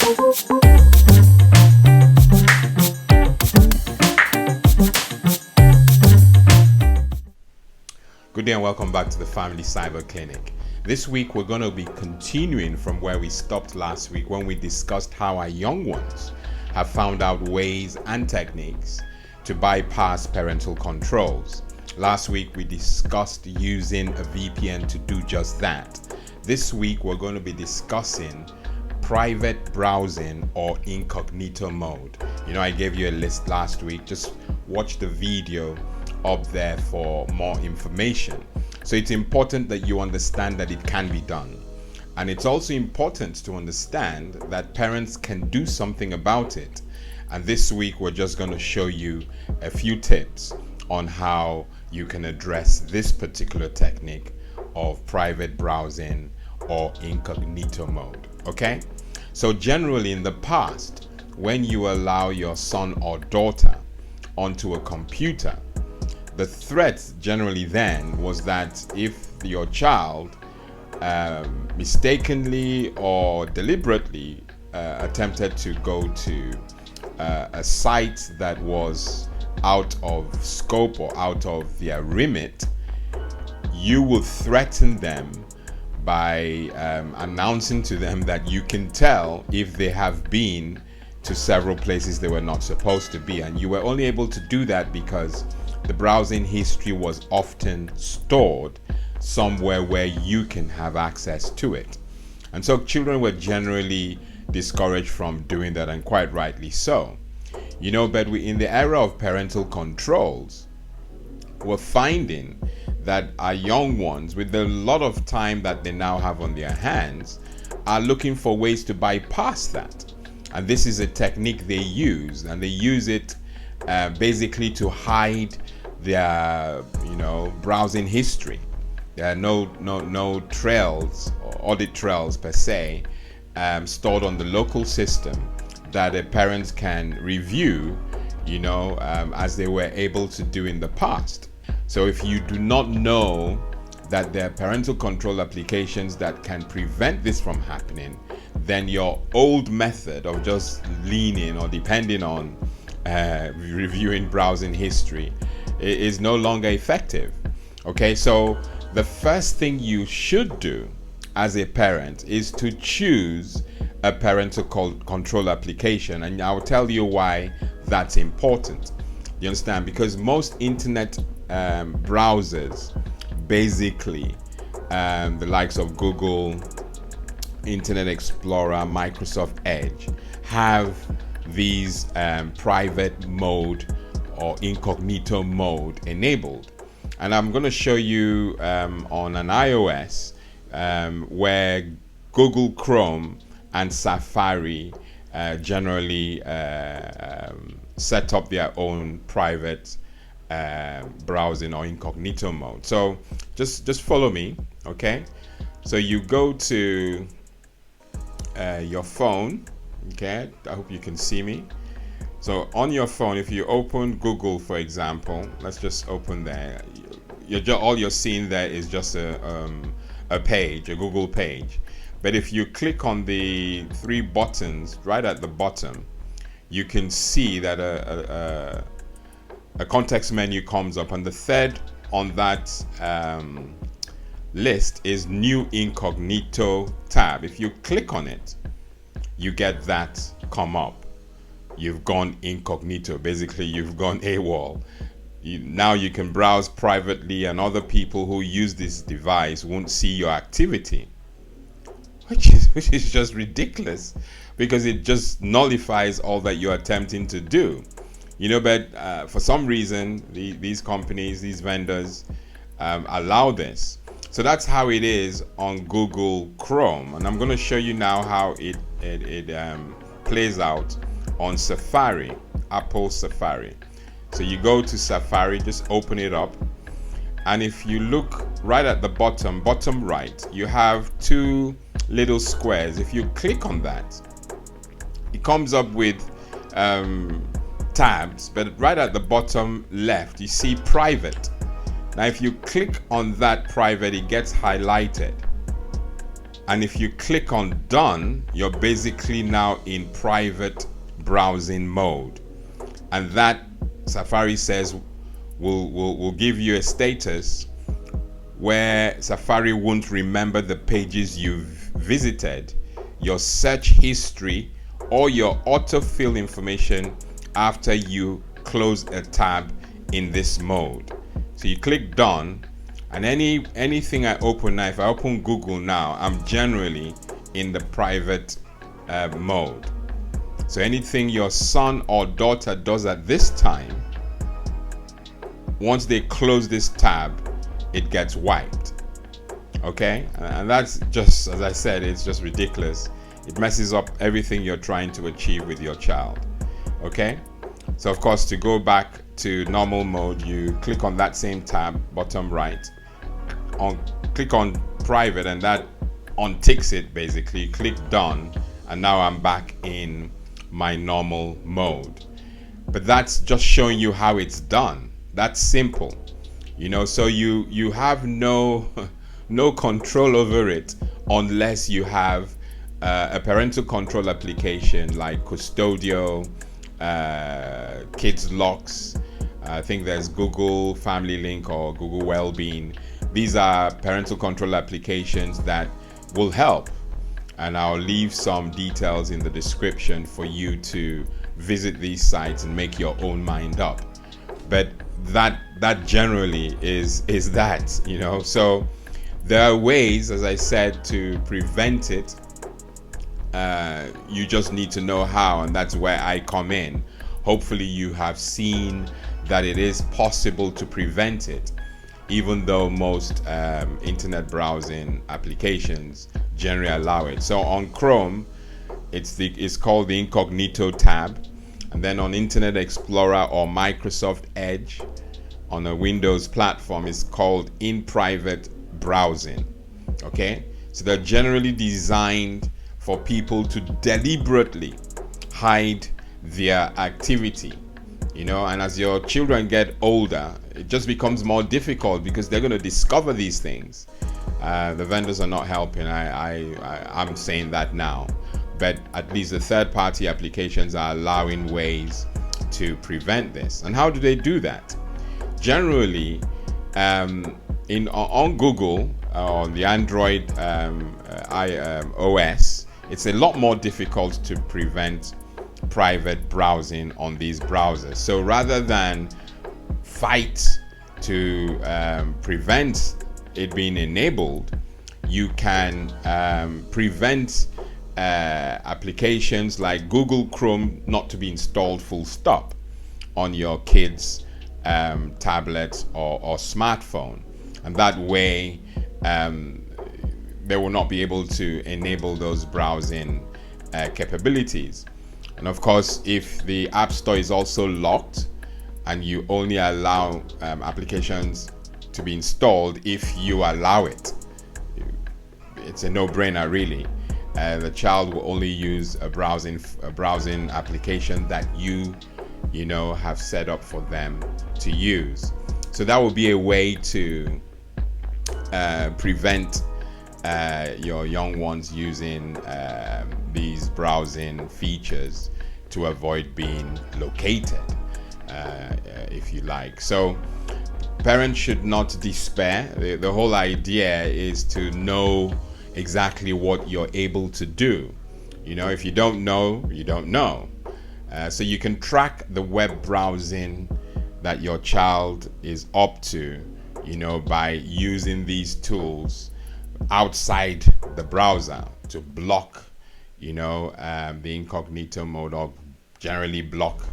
Good day and welcome back to the Family Cyber Clinic. This week we're going to be continuing from where we stopped last week when we discussed how our young ones have found out ways and techniques to bypass parental controls. Last week we discussed using a VPN to do just that. This week we're going to be discussing private browsing or incognito mode. I gave you a list last week. Just watch the video up there for more information. So it's important that you understand that it can be done. And it's also important to understand that parents can do something about it. And this week we're just going to show you a few tips on how you can address this particular technique of private browsing or incognito mode. Okay? So generally in the past, when you allow your son or daughter onto a computer, the threat generally then was that if your child mistakenly or deliberately attempted to go to a site that was out of scope or out of their remit, you would threaten them by announcing to them that you can tell if they have been to several places they were not supposed to be. And you were only able to do that because the browsing history was often stored somewhere where you can have access to it. And so children were generally discouraged from doing that, and quite rightly so. But in the era of parental controls, we're finding that our young ones, with the lot of time that they now have on their hands, are looking for ways to bypass that. And this is a technique they use, and they use it basically to hide their browsing history. There are no trails or audit trails per se stored on the local system that the parents can review as they were able to do in the past. So if you do not know that there are parental control applications that can prevent this from happening, then your old method of just leaning or depending on reviewing browsing history is no longer effective. Okay, so the first thing you should do as a parent is to choose a parental control application, and I'll tell you why that's important. You understand? Because most internet browsers, basically the likes of Google, Internet Explorer, Microsoft Edge, have these private mode or incognito mode enabled. And I'm going to show you on an iOS where Google Chrome and Safari generally set up their own private browsing or incognito mode. So just follow me, okay? So you go to your phone, okay? I hope you can see me. So on your phone, if you open Google, for example, let's just open there. All you're seeing there is just a page, a Google page. But if you click on the three buttons right at the bottom, you can see that a context menu comes up, and the third on that list is New Incognito tab. If you click on it, you get that come up. You've gone incognito. Basically, you've gone AWOL. Now you can browse privately, and other people who use this device won't see your activity, which is just ridiculous, because it just nullifies all that you're attempting to do. But for some reason, these companies, these vendors, allow this. So that's how it is on Google Chrome, and I'm going to show you now how it plays out on Safari, Apple Safari. So you go to Safari, just open it up, and if you look right at the bottom right, you have two little squares. If you click on that, it comes up with tabs, but right at the bottom left you see private. Now if you click on that private, it gets highlighted. And if you click on done, you're basically now in private browsing mode. And that, Safari says, will give you a status where Safari won't remember the pages you've visited, your search history, or your autofill information after you close a tab in this mode. So you click done, and anything I open now, if I open Google now, I'm generally in the private mode. So anything your son or daughter does at this time, once they close this tab, it gets wiped. Okay? And that's just, as I said, it's just ridiculous. It messes up everything you're trying to achieve with your child. Okay? So of course, to go back to normal mode, you click on that same tab, bottom right, click on private, and that unticks it basically. Click done, and now I'm back in my normal mode. But that's just showing you how it's done. That's simple, so you have no control over it unless you have a parental control application like Custodio, Kids Locks. I think there's Google Family Link or Google Wellbeing. These are parental control applications that will help, and I'll leave some details in the description for you to visit these sites and make your own mind up. But that generally is that, so there are ways, as I said, to prevent it. You just need to know how, and that's where I come in. Hopefully you have seen that it is possible to prevent it, even though most internet browsing applications generally allow it. So on Chrome, it's called the Incognito tab, and then on Internet Explorer or Microsoft Edge on a Windows platform, it's called InPrivate browsing. Okay, so they're generally designed for people to deliberately hide their activity, and as your children get older, it just becomes more difficult because they're going to discover these things. The vendors are not helping. I'm saying that now, but at least the third-party applications are allowing ways to prevent this. And how do they do that? Generally, on Google, on the Android OS, it's a lot more difficult to prevent private browsing on these browsers. So rather than fight to prevent it being enabled, you can prevent applications like Google Chrome not to be installed full stop on your kids' tablet or smartphone, and that way they will not be able to enable those browsing capabilities. And of course, if the App Store is also locked and you only allow applications to be installed if you allow it, it's a no-brainer really. The child will only use a browsing application that you have set up for them to use. So that will be a way to prevent your young ones using these browsing features to avoid being located, if you like. So parents should not despair. The whole idea is to know exactly what you're able to do. If you don't know, you don't know. So you can track the web browsing that your child is up to, by using these tools outside the browser to block, the incognito mode, or generally block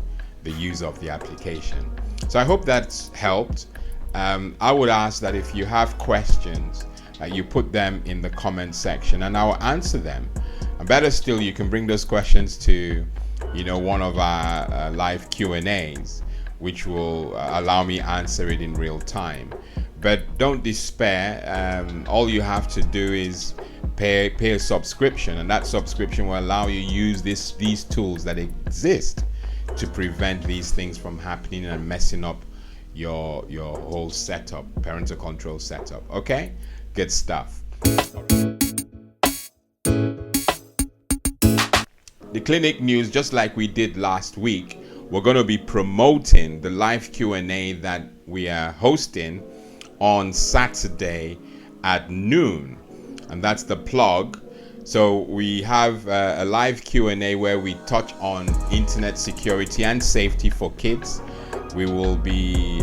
the use of the application. So I hope that's helped. I would ask that if you have questions, you put them in the comment section and I'll answer them. And better still, you can bring those questions to one of our live Q&As, which will allow me answer it in real time. But don't despair. All you have to do is pay a subscription, and that subscription will allow you to use these tools that exist to prevent these things from happening and messing up your whole setup, parental control setup. Okay, good stuff. the clinic news, just like we did last week, we're going to be promoting the live Q&A that we are hosting on Saturday at noon, and that's the plug. So we have a live Q&A where we touch on internet security and safety for kids. We will be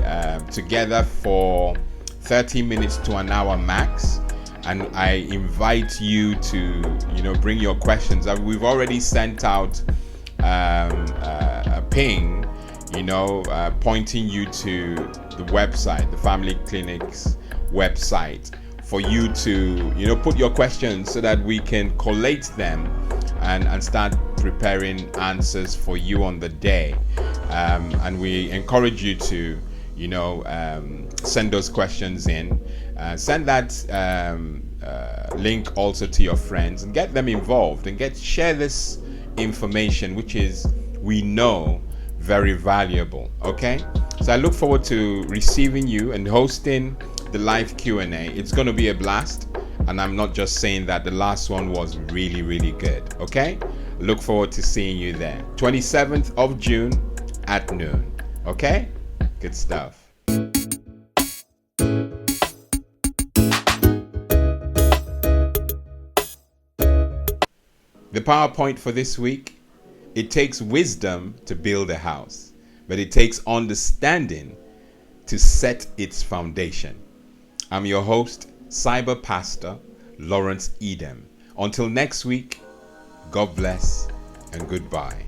together for 30 minutes to an hour max, and I invite you to bring your questions. We've already sent out a ping pointing you to the website, the family clinic's website, for you to put your questions so that we can collate them and start preparing answers for you on the day. And we encourage you to send those questions in. Send that link also to your friends and get them involved and share this information, which is, we know, very valuable. Okay, so I look forward to receiving you and hosting the live Q&A. It's going to be a blast, and I'm not just saying that. The last one was really, really good. Okay, look forward to seeing you there, 27th of June at noon. Okay, good stuff. The PowerPoint for this week: it takes wisdom to build a house, but it takes understanding to set its foundation. I'm your host, Cyber Pastor Lawrence Lidem. Until next week, God bless and goodbye.